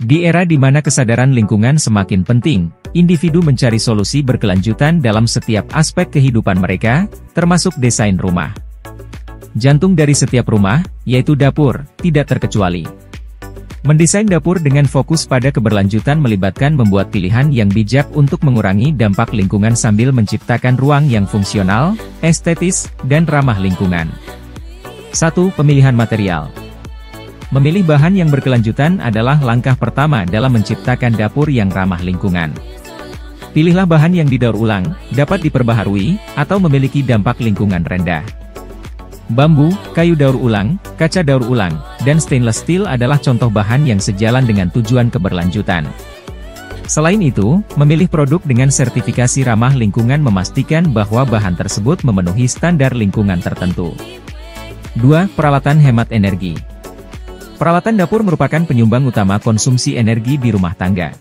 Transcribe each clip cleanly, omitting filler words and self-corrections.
Di era di mana kesadaran lingkungan semakin penting, individu mencari solusi berkelanjutan dalam setiap aspek kehidupan mereka, termasuk desain rumah. Jantung dari setiap rumah, yaitu dapur, tidak terkecuali. Mendesain dapur dengan fokus pada keberlanjutan melibatkan membuat pilihan yang bijak untuk mengurangi dampak lingkungan sambil menciptakan ruang yang fungsional, estetis, dan ramah lingkungan. 1. Pemilihan material. Memilih bahan yang berkelanjutan adalah langkah pertama dalam menciptakan dapur yang ramah lingkungan. Pilihlah bahan yang didaur ulang, dapat diperbaharui, atau memiliki dampak lingkungan rendah. Bambu, kayu daur ulang, kaca daur ulang, dan stainless steel adalah contoh bahan yang sejalan dengan tujuan keberlanjutan. Selain itu, memilih produk dengan sertifikasi ramah lingkungan memastikan bahwa bahan tersebut memenuhi standar lingkungan tertentu. 2. Peralatan hemat energi. Peralatan dapur merupakan penyumbang utama konsumsi energi di rumah tangga.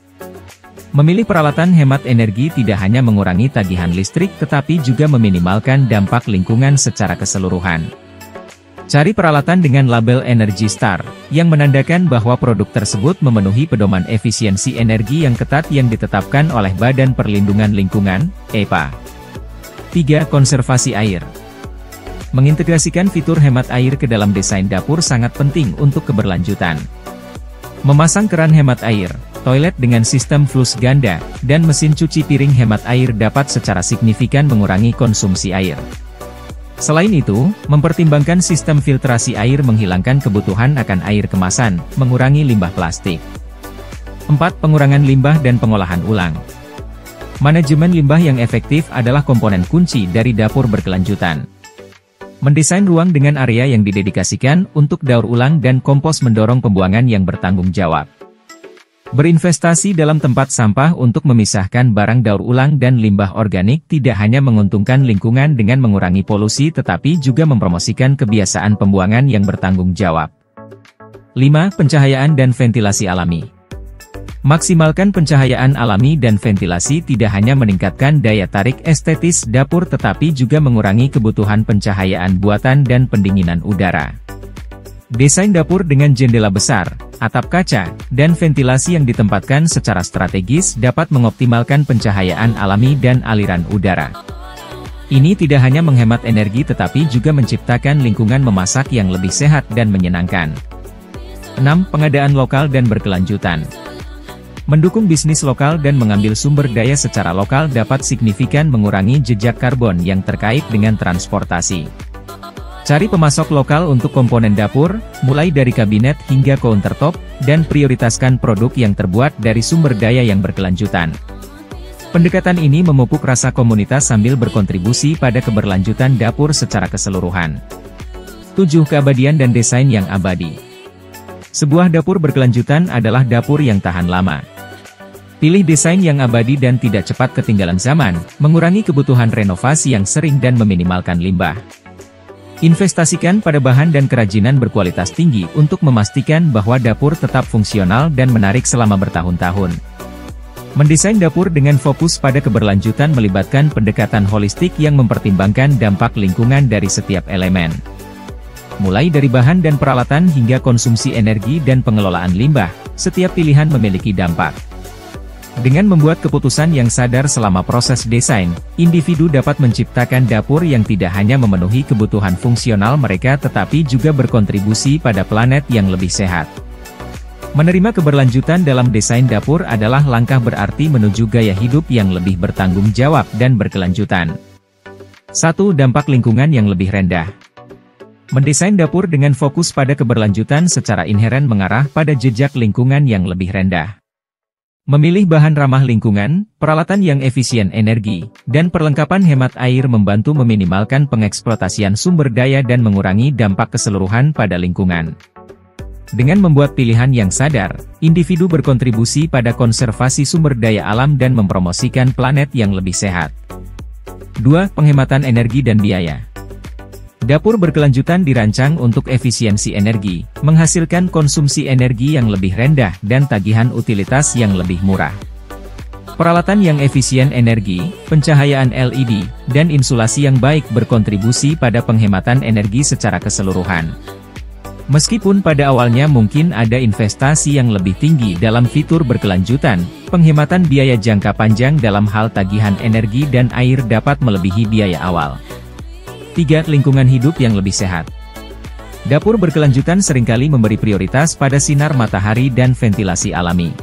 Memilih peralatan hemat energi tidak hanya mengurangi tagihan listrik tetapi juga meminimalkan dampak lingkungan secara keseluruhan. Cari peralatan dengan label Energy Star, yang menandakan bahwa produk tersebut memenuhi pedoman efisiensi energi yang ketat yang ditetapkan oleh Badan Perlindungan Lingkungan, (EPA). 3. Konservasi air. Mengintegrasikan fitur hemat air ke dalam desain dapur sangat penting untuk keberlanjutan. Memasang keran hemat air, toilet dengan sistem flush ganda, dan mesin cuci piring hemat air dapat secara signifikan mengurangi konsumsi air. Selain itu, mempertimbangkan sistem filtrasi air menghilangkan kebutuhan akan air kemasan, mengurangi limbah plastik. 4. Pengurangan limbah dan pengolahan ulang. Manajemen limbah yang efektif adalah komponen kunci dari dapur berkelanjutan. Mendesain ruang dengan area yang didedikasikan untuk daur ulang dan kompos mendorong pembuangan yang bertanggung jawab. Berinvestasi dalam tempat sampah untuk memisahkan barang daur ulang dan limbah organik tidak hanya menguntungkan lingkungan dengan mengurangi polusi tetapi juga mempromosikan kebiasaan pembuangan yang bertanggung jawab. 5. Pencahayaan dan ventilasi alami. Maksimalkan pencahayaan alami dan ventilasi tidak hanya meningkatkan daya tarik estetis dapur tetapi juga mengurangi kebutuhan pencahayaan buatan dan pendinginan udara. Desain dapur dengan jendela besar, atap kaca, dan ventilasi yang ditempatkan secara strategis dapat mengoptimalkan pencahayaan alami dan aliran udara. Ini tidak hanya menghemat energi tetapi juga menciptakan lingkungan memasak yang lebih sehat dan menyenangkan. 6. Pengadaan lokal dan berkelanjutan. Mendukung bisnis lokal dan mengambil sumber daya secara lokal dapat signifikan mengurangi jejak karbon yang terkait dengan transportasi. Cari pemasok lokal untuk komponen dapur, mulai dari kabinet hingga countertop, dan prioritaskan produk yang terbuat dari sumber daya yang berkelanjutan. Pendekatan ini memupuk rasa komunitas sambil berkontribusi pada keberlanjutan dapur secara keseluruhan. 7. Keabadian dan desain yang abadi. Sebuah dapur berkelanjutan adalah dapur yang tahan lama. Pilih desain yang abadi dan tidak cepat ketinggalan zaman, mengurangi kebutuhan renovasi yang sering dan meminimalkan limbah. Investasikan pada bahan dan kerajinan berkualitas tinggi untuk memastikan bahwa dapur tetap fungsional dan menarik selama bertahun-tahun. Mendesain dapur dengan fokus pada keberlanjutan melibatkan pendekatan holistik yang mempertimbangkan dampak lingkungan dari setiap elemen. Mulai dari bahan dan peralatan hingga konsumsi energi dan pengelolaan limbah, setiap pilihan memiliki dampak. Dengan membuat keputusan yang sadar selama proses desain, individu dapat menciptakan dapur yang tidak hanya memenuhi kebutuhan fungsional mereka tetapi juga berkontribusi pada planet yang lebih sehat. Menerima keberlanjutan dalam desain dapur adalah langkah berarti menuju gaya hidup yang lebih bertanggung jawab dan berkelanjutan. 1. Dampak lingkungan yang lebih rendah. Mendesain dapur dengan fokus pada keberlanjutan secara inheren mengarah pada jejak lingkungan yang lebih rendah. Memilih bahan ramah lingkungan, peralatan yang efisien energi, dan perlengkapan hemat air membantu meminimalkan pengeksploitasian sumber daya dan mengurangi dampak keseluruhan pada lingkungan. Dengan membuat pilihan yang sadar, individu berkontribusi pada konservasi sumber daya alam dan mempromosikan planet yang lebih sehat. 2. Penghematan energi dan biaya. Dapur berkelanjutan dirancang untuk efisiensi energi, menghasilkan konsumsi energi yang lebih rendah dan tagihan utilitas yang lebih murah. Peralatan yang efisien energi, pencahayaan LED, dan insulasi yang baik berkontribusi pada penghematan energi secara keseluruhan. Meskipun pada awalnya mungkin ada investasi yang lebih tinggi dalam fitur berkelanjutan, penghematan biaya jangka panjang dalam hal tagihan energi dan air dapat melebihi biaya awal. 3. Lingkungan hidup yang lebih sehat. Dapur berkelanjutan seringkali memberi prioritas pada sinar matahari dan ventilasi alami.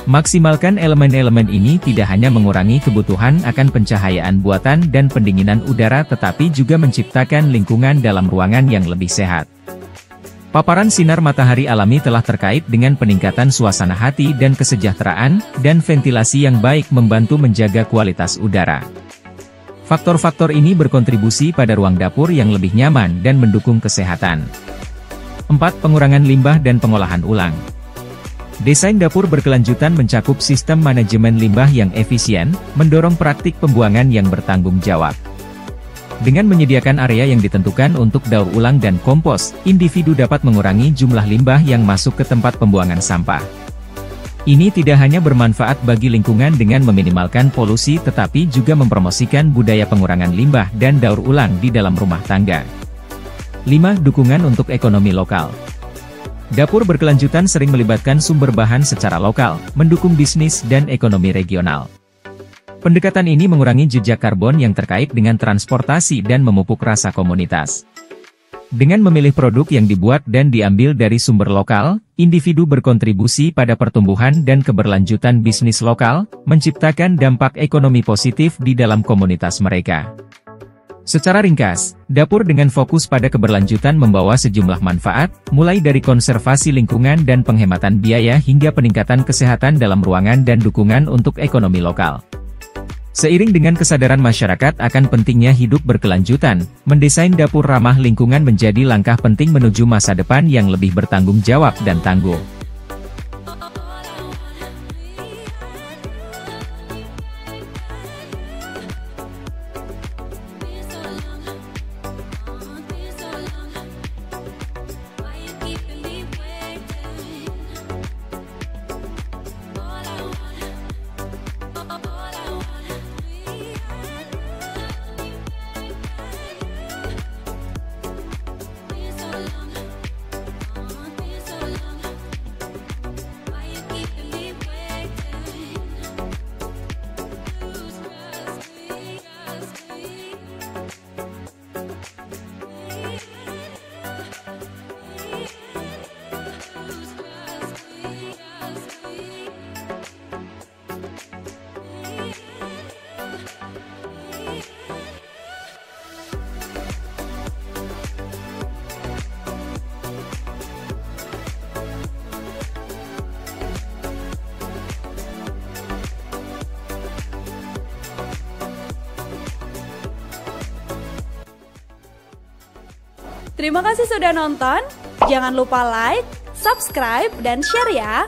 Maksimalkan elemen-elemen ini tidak hanya mengurangi kebutuhan akan pencahayaan buatan dan pendinginan udara tetapi juga menciptakan lingkungan dalam ruangan yang lebih sehat. Paparan sinar matahari alami telah terkait dengan peningkatan suasana hati dan kesejahteraan, dan ventilasi yang baik membantu menjaga kualitas udara. Faktor-faktor ini berkontribusi pada ruang dapur yang lebih nyaman dan mendukung kesehatan. 4. Pengurangan limbah dan pengolahan ulang. Desain dapur berkelanjutan mencakup sistem manajemen limbah yang efisien, mendorong praktik pembuangan yang bertanggung jawab. Dengan menyediakan area yang ditentukan untuk daur ulang dan kompos, individu dapat mengurangi jumlah limbah yang masuk ke tempat pembuangan sampah. Ini tidak hanya bermanfaat bagi lingkungan dengan meminimalkan polusi tetapi juga mempromosikan budaya pengurangan limbah dan daur ulang di dalam rumah tangga. 5. Dukungan untuk ekonomi lokal. Dapur berkelanjutan sering melibatkan sumber bahan secara lokal, mendukung bisnis dan ekonomi regional. Pendekatan ini mengurangi jejak karbon yang terkait dengan transportasi dan memupuk rasa komunitas. Dengan memilih produk yang dibuat dan diambil dari sumber lokal, individu berkontribusi pada pertumbuhan dan keberlanjutan bisnis lokal, menciptakan dampak ekonomi positif di dalam komunitas mereka. Secara ringkas, dapur dengan fokus pada keberlanjutan membawa sejumlah manfaat, mulai dari konservasi lingkungan dan penghematan biaya hingga peningkatan kesehatan dalam ruangan dan dukungan untuk ekonomi lokal. Seiring dengan kesadaran masyarakat akan pentingnya hidup berkelanjutan, mendesain dapur ramah lingkungan menjadi langkah penting menuju masa depan yang lebih bertanggung jawab dan tangguh. Terima kasih sudah nonton, jangan lupa like, subscribe, dan share ya!